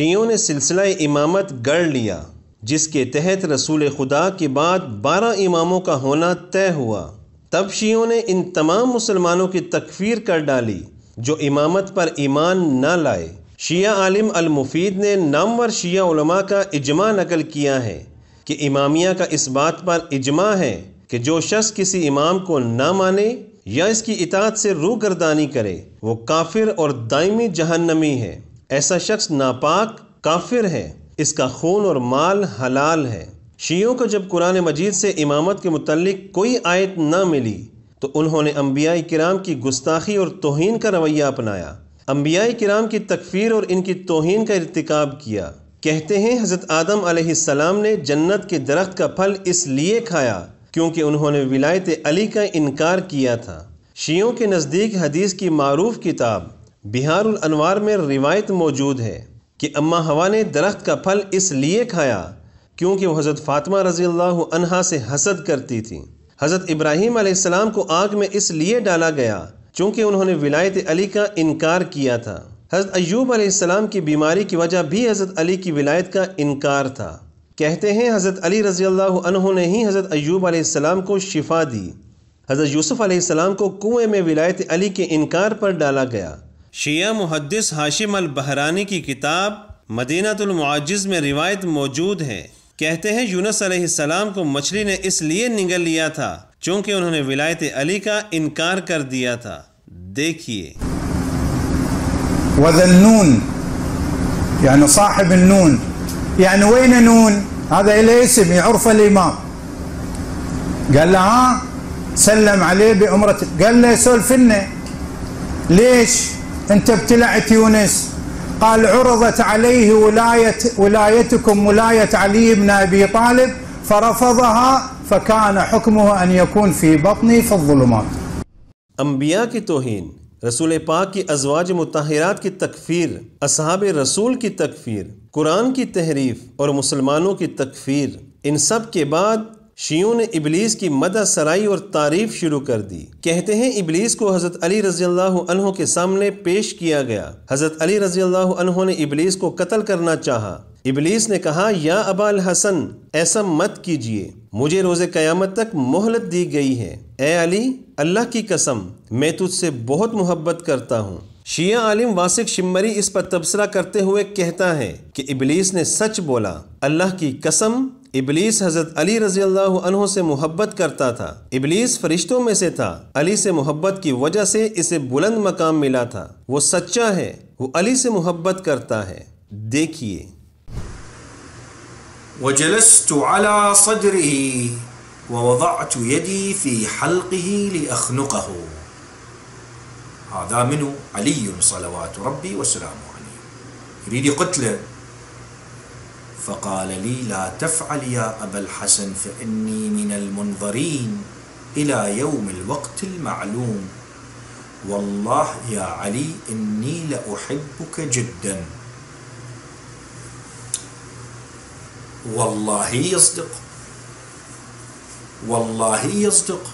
شیعوں نے سلسلہ امامت گڑھ لیا جس کے تحت رسول خدا کے بعد 12 اماموں کا ہونا طے ہوا۔ تب شیعوں نے ان تمام مسلمانوں کی تکفیر کر ڈالی جو امامت پر ایمان نہ لائے۔ شیعہ عالم المفید نے نامور شیعہ علماء کا اجماع نقل کیا ہے کہ امامیہ کا اس بات پر اجماع ہے کہ جو شخص کسی امام کو نہ مانے یا اس کی اطاعت سے روگردانی کرے وہ کافر اور دائمی جہنمی ہے۔ ایسا شخص ناپاک کافر ہے، اس کا خون اور مال حلال ہے۔ شیعوں کو جب قرآن مجید سے امامت کے متعلق کوئی آیت نہ ملی تو انہوں نے انبیاء کرام کی گستاخی اور توہین کا رویہ اپنایا، انبیاء کرام کی تکفیر اور ان کی توہین کا ارتکاب کیا۔ کہتے ہیں حضرت آدم علیہ السلام نے جنت کے درخت کا پھل اس لیے کھایا کیونکہ انہوں نے ولایت علی کا انکار کیا تھا۔ شیعوں کے نزدیک حدیث کی معروف کتاب بہار الانوار میں روایت موجود ہے کہ اماں حوا نے درخت کا پھل اس لیے کھایا کیونکہ وہ حضرت فاطمہ رضی اللہ عنہا سے حسد کرتی تھی۔ حضرت ابراہیم علیہ السلام کو آگ میں اس لیے ڈالا گیا چونکہ انہوں نے ولایت علی کا انکار کیا تھا۔ حضرت ایوب علیہ السلام کی بیماری کی وجہ بھی حضرت علی کی ولایت کا انکار تھا۔ کہتے ہیں حضرت علی رضی اللہ عنہ نے ہی حضرت ایوب علیہ السلام کو شفا دی۔ حضرت یوسف علیہ السلام کو کنویں میں ولایت علی کے انکار پر ڈالا گیا۔ شیعہ محدث ہاشم البحرانی کی کتاب مدینۃ المعجز میں روایت موجود ہے۔ کہتے ہیں یونس علیہ السلام کو مچھلی نے اس لیے نگل لیا تھا چونکہ انہوں نے ولایت علی کا انکار کر دیا تھا۔ دیکھیے وذا النون يعني صاحب النون، يعني وين نون؟ هذا إليه اسم يعرف الإمام. قال له ها سلم عليه بأمرة، قال له سولف لنا ليش أنت ابتلعت يونس؟ قال عرضت عليه ولايتكم ولاية علي بن أبي طالب فرفضها فكان حكمه أن يكون في بطني في الظلمات۔ انبیاء کی توہین، رسول پاک کی ازواج مطہرات کی تکفیر، اصحاب رسول کی تکفیر، قرآن کی تحریف اور مسلمانوں کی تکفیر، ان سب کے بعد شیعوں نے ابلیس کی مدح سرائی اور تعریف شروع کر دی۔ کہتے ہیں ابلیس کو حضرت علی رضی اللہ عنہ کے سامنے پیش کیا گیا۔ حضرت علی رضی اللہ عنہ نے ابلیس کو قتل کرنا چاہا۔ ابلیس نے کہا یا ابا الحسن ایسا مت کیجئے، مجھے روز قیامت تک مہلت دی گئی ہے۔ اے علی اللہ کی قسم میں تجھ سے بہت محبت کرتا ہوں۔ شیعہ عالم واسق شمری اس پر تبصرہ کرتے ہوئے کہتا ہے کہ ابلیس نے سچ بولا، اللہ کی قسم ابلیس حضرت علی رضی اللہ عنہ سے محبت کرتا تھا۔ ابلیس فرشتوں میں سے تھا، علی سے محبت کی وجہ سے اسے بلند مقام ملا تھا۔ وہ سچا ہے، وہ علی سے محبت کرتا ہے۔ دیکھیے وجلست على صدره ووضعت يدي في حلقه لأخنقه، هذا منه علي صلوات ربي وسلامه عليه يريد قتله، فقال لي لا تفعل يا أبا الحسن فإني من المنظرين إلى يوم الوقت المعلوم، والله يا علي إني لأحبك جدا۔ والله يصدق، والله يصدق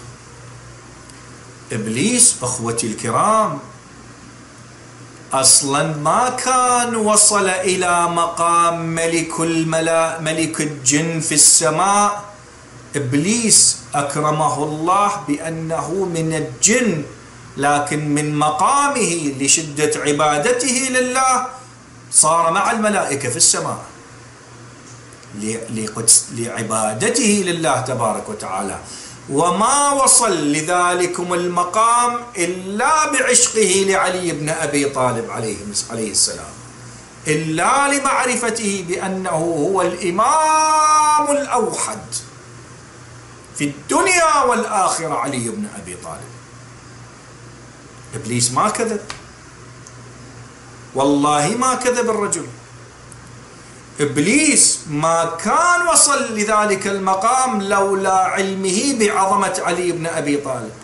إبليس أخوتي الكرام أصلا ما كان وصل إلى مقام ملك الجن في السماء. إبليس أكرمه الله بأنه من الجن، لكن من مقامه لشدة عبادته لله صار مع الملائكة في السماء لعبادته لله تبارك وتعالى، وما وصل لذلكم المقام إلا بعشقه لعلي بن أبي طالب عليه السلام، إلا لمعرفته بأنه هو الإمام الأوحد في الدنيا والآخرة علي بن أبي طالب. إبليس ما كذب، والله ما كذب الرجل. إبليس ما كان وصل لذلك المقام لولا علمه بعظمة علي بن أبي طالب.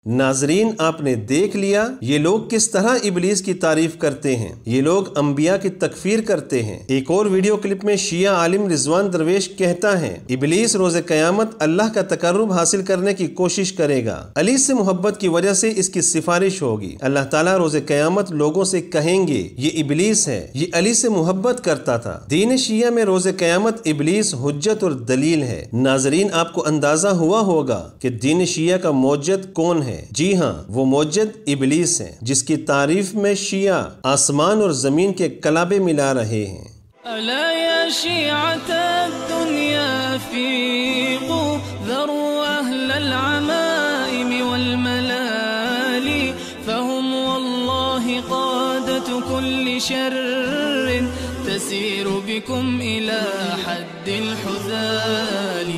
ناظرین، آپ نے دیکھ لیا یہ لوگ کس طرح ابلیس کی تعریف کرتے ہیں۔ یہ لوگ انبیاء کی تکفیر کرتے ہیں۔ ایک اور ویڈیو کلپ میں شیعہ عالم رضوان درویش کہتا ہے ابلیس روز قیامت اللہ کا تقرب حاصل کرنے کی کوشش کرے گا، علی سے محبت کی وجہ سے اس کی سفارش ہوگی۔ اللہ تعالیٰ روز قیامت لوگوں سے کہیں گے یہ ابلیس ہے، یہ علی سے محبت کرتا تھا۔ دین شیعہ میں روز قیامت ابلیس حجت اور دلیل ہے۔ ناظرین، آپ کو اندازہ ہوا ہوگا کہ دین شیعہ کا موجد کون ہے۔ جی ہاں، وہ موجد ابلیس ہے، جس کی تعریف میں شیعہ آسمان اور زمین کے کلابے ملا رہے ہیں۔ ألا يا شيعة الدنيا فيقوا ذروا أهل العمائم والملالي فهم والله قادة كل شر تسير بكم إلى حد الحذال